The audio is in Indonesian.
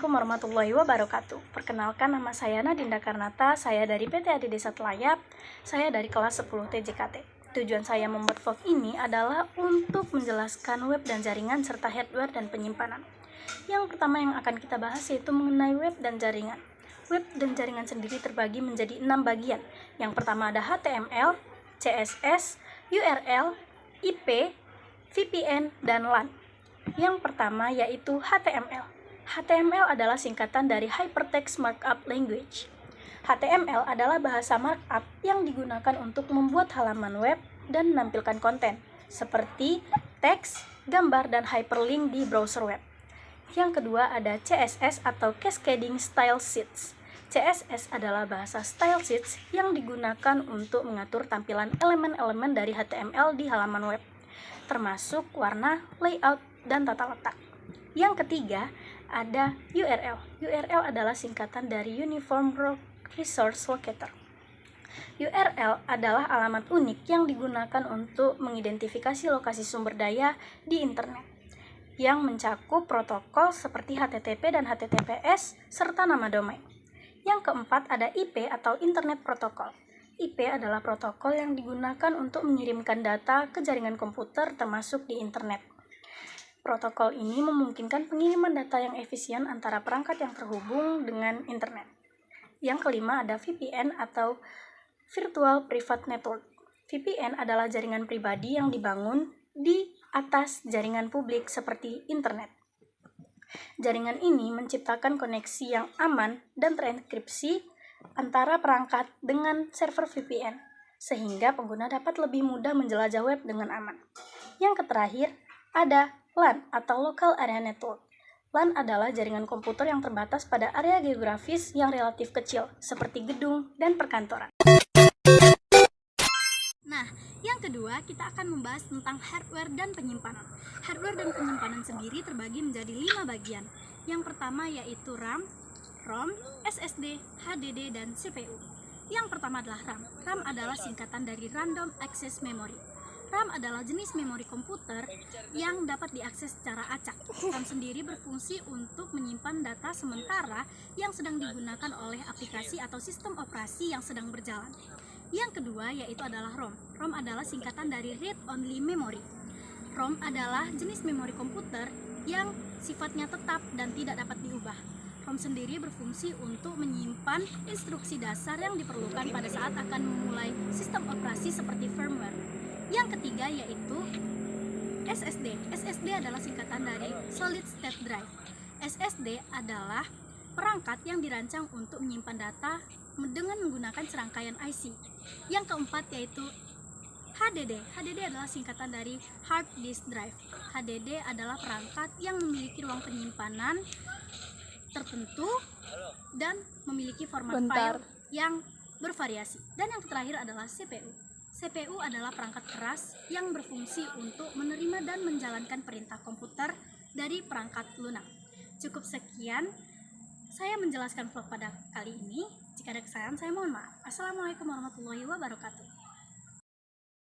Assalamualaikum warahmatullahi wabarakatuh. Perkenalkan, nama saya Nadinda Karnata, saya dari PT AD Desa Telayap, saya dari kelas 10 TJKT. Tujuan saya membuat vlog ini adalah untuk menjelaskan web dan jaringan serta hardware dan penyimpanan. Yang pertama yang akan kita bahas yaitu mengenai web dan jaringan. Web dan jaringan sendiri terbagi menjadi 6 bagian. Yang pertama ada HTML, CSS, URL, IP, VPN, dan LAN. Yang pertama yaitu HTML. HTML adalah singkatan dari Hypertext Markup Language. HTML adalah bahasa markup yang digunakan untuk membuat halaman web dan menampilkan konten, seperti teks, gambar, dan hyperlink di browser web. Yang kedua ada CSS atau Cascading Style Sheets. CSS adalah bahasa style sheets yang digunakan untuk mengatur tampilan elemen-elemen dari HTML di halaman web, termasuk warna, layout, dan tata letak. Yang ketiga ada URL. URL adalah singkatan dari Uniform Resource Locator. URL adalah alamat unik yang digunakan untuk mengidentifikasi lokasi sumber daya di internet yang mencakup protokol seperti HTTP dan HTTPS serta nama domain. Yang keempat ada IP atau Internet Protocol. IP adalah protokol yang digunakan untuk mengirimkan data ke jaringan komputer termasuk di internet. Protokol ini memungkinkan pengiriman data yang efisien antara perangkat yang terhubung dengan internet. Yang kelima ada VPN atau Virtual Private Network. VPN adalah jaringan pribadi yang dibangun di atas jaringan publik seperti internet. Jaringan ini menciptakan koneksi yang aman dan terenkripsi antara perangkat dengan server VPN, sehingga pengguna dapat lebih mudah menjelajah web dengan aman. Yang terakhir ada LAN atau Local Area Network. LAN adalah jaringan komputer yang terbatas pada area geografis yang relatif kecil, seperti gedung dan perkantoran. Nah, yang kedua kita akan membahas tentang hardware dan penyimpanan. Hardware dan penyimpanan sendiri terbagi menjadi 5 bagian. Yang pertama yaitu RAM, ROM, SSD, HDD, dan CPU. Yang pertama adalah RAM. RAM adalah singkatan dari Random Access Memory. RAM adalah jenis memori komputer yang dapat diakses secara acak. RAM sendiri berfungsi untuk menyimpan data sementara yang sedang digunakan oleh aplikasi atau sistem operasi yang sedang berjalan. Yang kedua yaitu adalah ROM. ROM adalah singkatan dari Read Only Memory. ROM adalah jenis memori komputer yang sifatnya tetap dan tidak dapat diubah. ROM sendiri berfungsi untuk menyimpan instruksi dasar yang diperlukan pada saat akan memulai sistem operasi seperti firmware. Yang ketiga yaitu SSD. SSD adalah singkatan dari Solid State Drive. SSD adalah perangkat yang dirancang untuk menyimpan data dengan menggunakan serangkaian IC. Yang keempat yaitu HDD. HDD adalah singkatan dari Hard Disk Drive. HDD adalah perangkat yang memiliki ruang penyimpanan tertentu dan memiliki format file yang bervariasi. Dan yang terakhir adalah CPU. CPU adalah perangkat keras yang berfungsi untuk menerima dan menjalankan perintah komputer dari perangkat lunak. Cukup sekian saya menjelaskan vlog pada kali ini. Jika ada kesalahan saya mohon maaf. Assalamualaikum warahmatullahi wabarakatuh.